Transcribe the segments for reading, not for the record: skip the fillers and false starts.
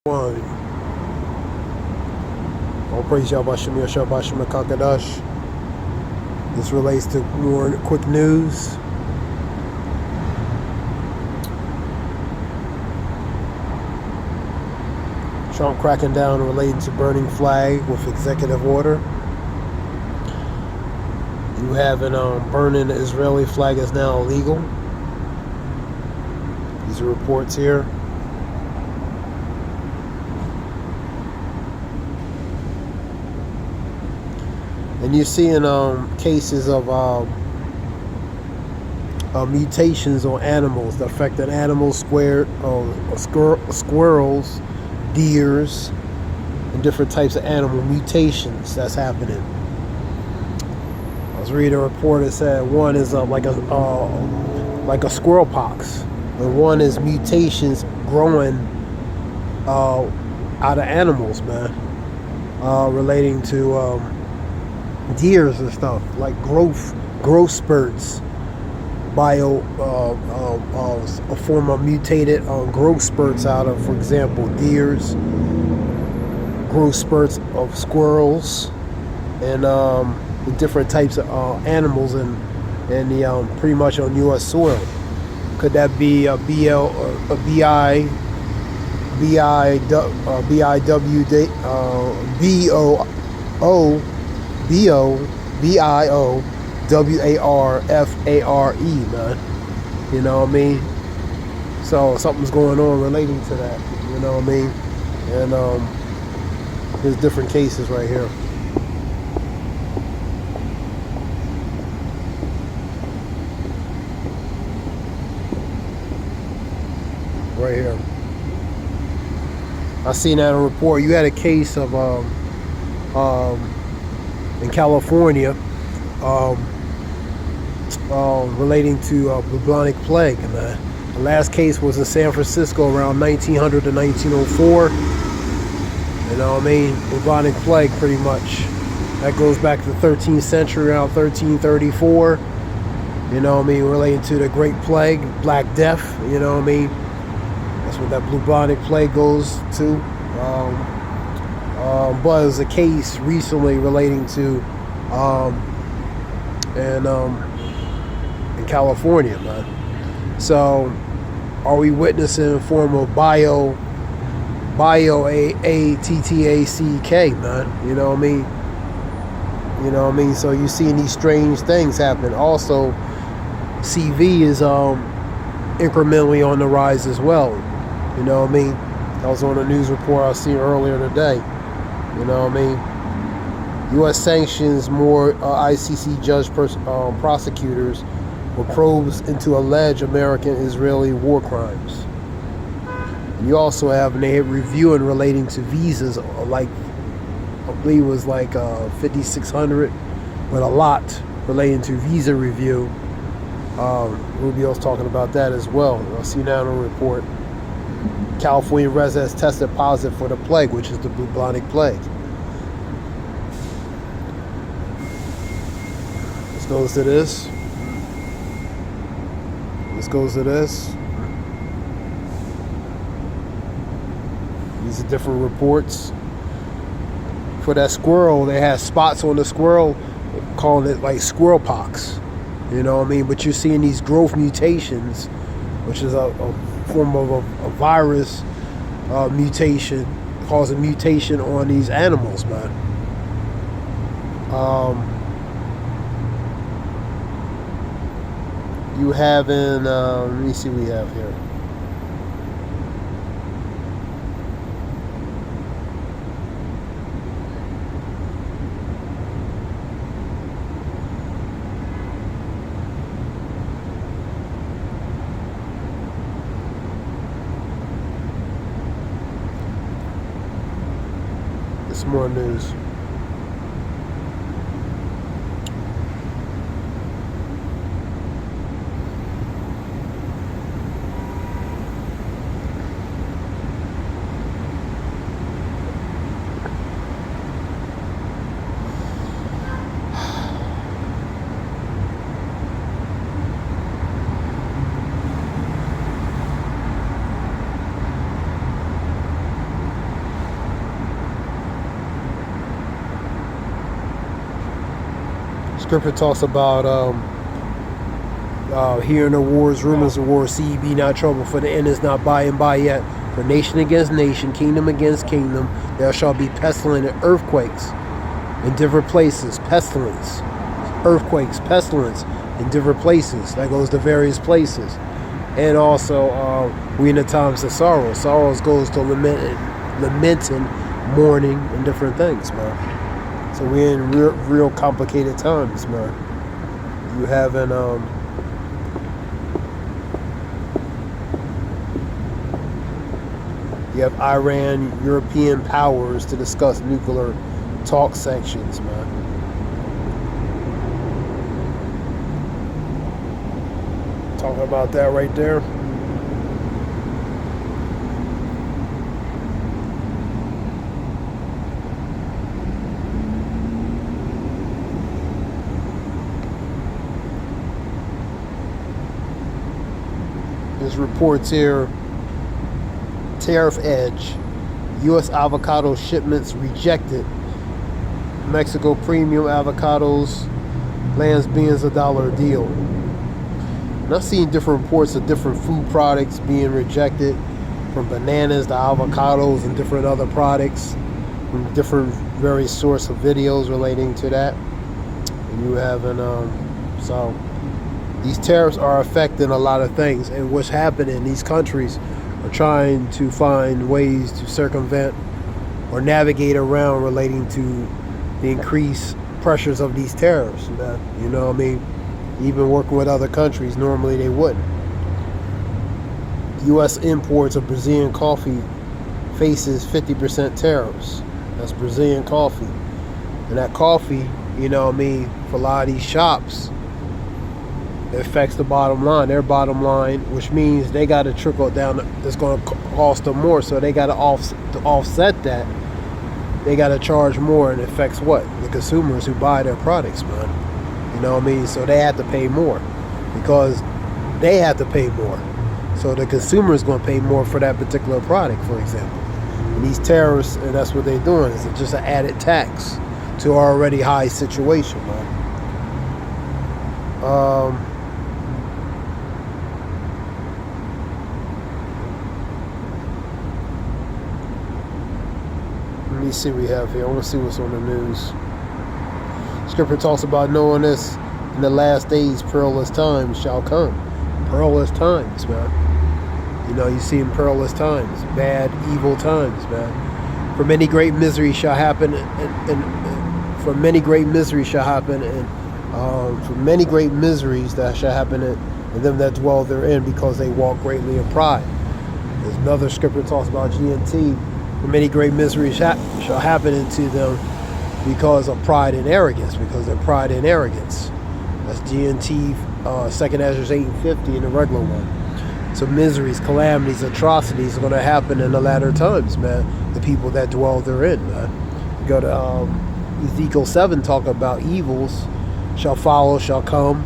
One. All praise Yahweh Yahshua Kakadash. This relates to more quick news. Trump cracking down relating to burning flag with executive order. You having burning the Israeli flag is now illegal. These are reports here. And you're seeing cases of mutations on animals that affected animals, squirrels, deers, and different types of animal mutations that's happening. I was reading a report that said one is like a squirrel pox, and one is mutations growing out of animals, man, relating to deers and stuff, like growth spurts, a form of mutated growth spurts out of, for example, deers, growth spurts of squirrels, and different types of animals in the pretty much on U.S. soil. Could that be a BIWO BIOWARFARE, man. You know what I mean? So something's going on relating to that. You know what I mean? And there's different cases right here. Right here. I seen that in a report. You had a case of in California, relating to bubonic plague. And the last case was in San Francisco around 1900 to 1904. You know what I mean? Bubonic plague, pretty much. That goes back to the 13th century, around 1334. You know what I mean? Relating to the Great Plague, Black Death. You know what I mean? That's what that bubonic plague goes to. But it was a case recently relating to in California, man. So are we witnessing a form of AATTACK, man? You know what I mean? You know what I mean? So you're seeing these strange things happen. Also, CV is incrementally on the rise as well. You know what I mean? That was on a news report I seen earlier today. You know what I mean? U.S. sanctions more ICC judge prosecutors with probes into alleged American-Israeli war crimes. And you also have a review in relating to visas, like I believe it was like 5,600, but a lot relating to visa review. Rubio's talking about that as well. I'll see now in a report. California residents tested positive for the plague, which is the bubonic plague. Let's go to this. Let's go to this. These are different reports. For that squirrel, they had spots on the squirrel, calling it like squirrel pox. You know what I mean? But you're seeing these growth mutations, which is a form of a virus mutation, causing mutation on these animals, man. You having, let me see what we have here. It's more news. Scripture talks about hearing of wars, rumors of wars, see ye be not troubled, for the end is not by and by yet. For nation against nation, kingdom against kingdom, there shall be pestilence and earthquakes in different places. Pestilence, earthquakes, pestilence in different places. That goes to various places. And also, we in the times of sorrow. Sorrows goes to lamenting, mourning, and different things, man. So we're in real complicated times, man. You having you have Iran, European powers to discuss nuclear talk sections, man. Talking about that right there. There's reports here. Tariff edge. U.S. avocado shipments rejected. Mexico premium avocados lands billions of dollar deal. And I've seen different reports of different food products being rejected, from bananas to avocados and different other products, from different various sources of videos relating to that. And you having so these tariffs are affecting a lot of things, and what's happening in these countries are trying to find ways to circumvent or navigate around relating to the increased pressures of these tariffs. You know what I mean? Even working with other countries, normally they wouldn't. U.S. imports of Brazilian coffee faces 50% tariffs. That's Brazilian coffee. And that coffee, you know what I mean, for a lot of these shops, it affects the bottom line, their bottom line, which means they got to trickle down. It's going to cost them more, so they got to offset that. They got to charge more, and it affects what? The consumers who buy their products, man. You know what I mean? So they have to pay more because they have to pay more. So the consumer is going to pay more for that particular product, for example. And these tariffs, and that's what they're doing, is just an added tax to our already high situation, man. Let me see what we have here. I want to see what's on the news. Scripture talks about knowing this in the last days, perilous times shall come. Perilous times, man. You know, you see in perilous times, bad, evil times, man. For many great miseries shall happen, and for many great miseries shall happen, and for many great miseries that shall happen in them that dwell therein, because they walk greatly in pride. There's another scripture that talks about GNT. For many great miseries shall happen unto them because of pride and arrogance, because of pride and arrogance. That's GNT, 2nd Ezra 8:50 in the regular one. So miseries, calamities, atrocities are going to happen in the latter times, man. The people that dwell therein, man. You go to Ezekiel 7, talk about evils shall follow, shall come,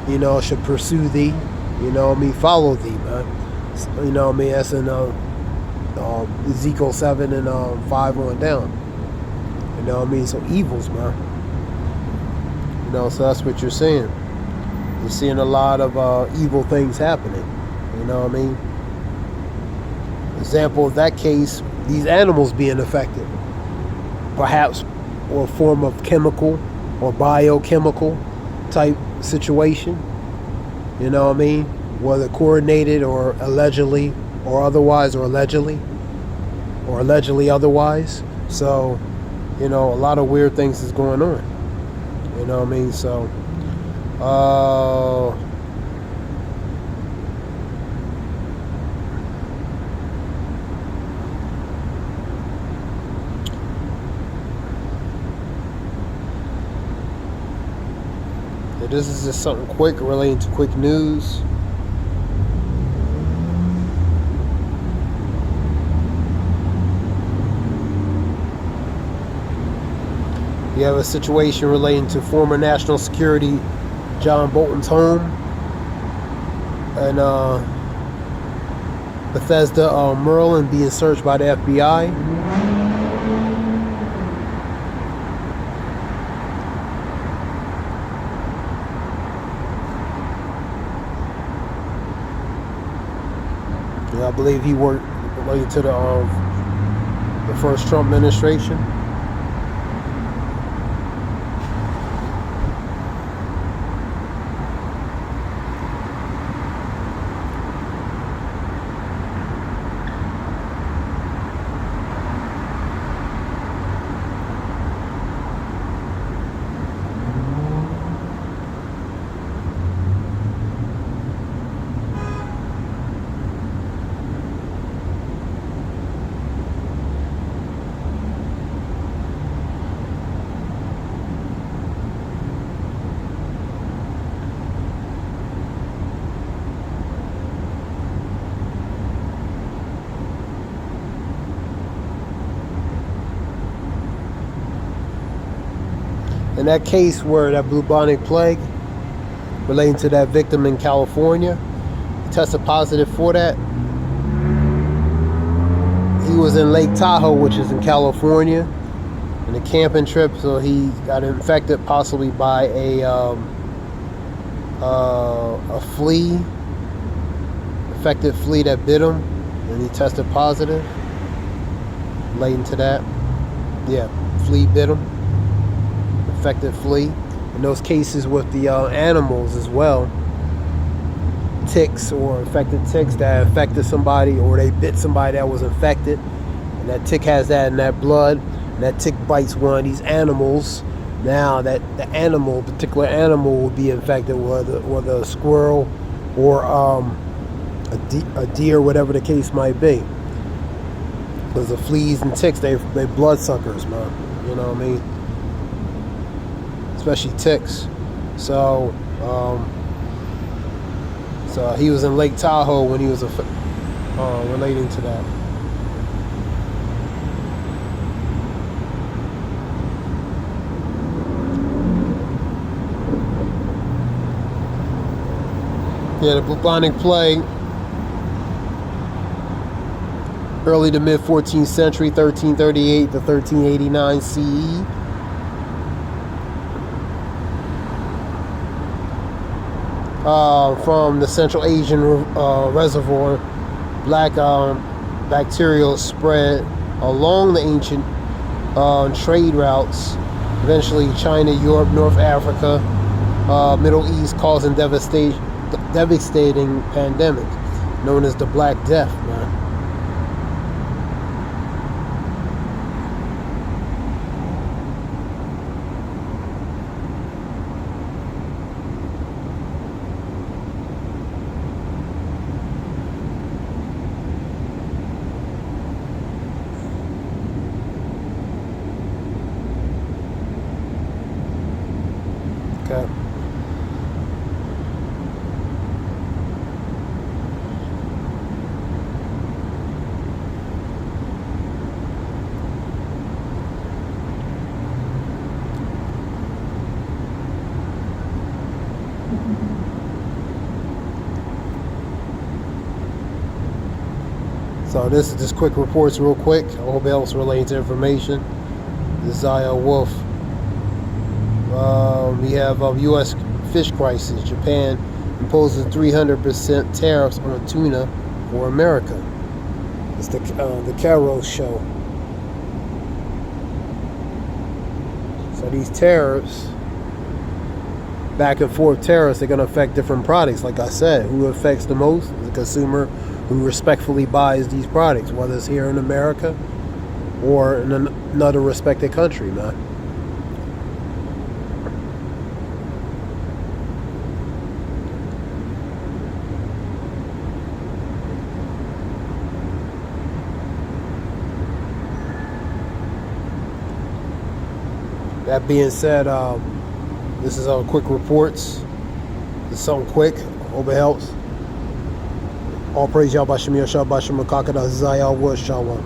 you know, shall pursue thee, you know what I mean, follow thee, man. You know what I mean, that's in Ezekiel 7 and 5 on down. You know what I mean? So evils, man. You know, so that's what you're seeing. You're seeing a lot of evil things happening. You know what I mean? Example of that case, these animals being affected. Perhaps or a form of chemical or biochemical type situation. You know what I mean? Whether coordinated or allegedly or otherwise, or allegedly otherwise. So, you know, a lot of weird things is going on. You know what I mean? So, this is just something quick relating to quick news. You have a situation relating to former National Security John Bolton's home and Bethesda, Maryland, being searched by the FBI. believe he worked related to the first Trump administration. In that case where that bubonic plague relating to that victim in California, he tested positive for that. He was in Lake Tahoe, which is in California, in a camping trip, so he got infected possibly by a flea, infected flea that bit him, and he tested positive relating to that. Yeah, flea bit him. Infected flea. In those cases with the animals as well, ticks or infected ticks that infected somebody, or they bit somebody that was infected, and that tick has that in that blood, and that tick bites one of these animals. Now that the animal, particular animal, will be infected, whether a squirrel or a deer, whatever the case might be. Because the fleas and ticks, they blood suckers, man. You know what I mean? Especially ticks. So he was in Lake Tahoe when he was relating to that. Yeah, the bubonic plague, early to mid 14th century, 1338 to 1389 CE. From the Central Asian reservoir, black bacterial spread along the ancient trade routes, eventually China, Europe, North Africa, Middle East, causing devastating pandemic known as the Black Death, man. Okay. So this is just quick reports real quick. I hope it helps relate to information. This is Zaya Wolf. We have U.S. fish crisis. Japan imposes 300% tariffs on tuna for America. It's the Kairos show. So these tariffs, back and forth tariffs, they're going to affect different products. Like I said, who affects the most is the consumer who respectfully buys these products, whether it's here in America or in another respected country, man. That being said, this is quick reports. It's something quick. Hope it helps. All praise Yahweh Shem Yahshua Bashim Makaka. This is Zayah Wood Shawan.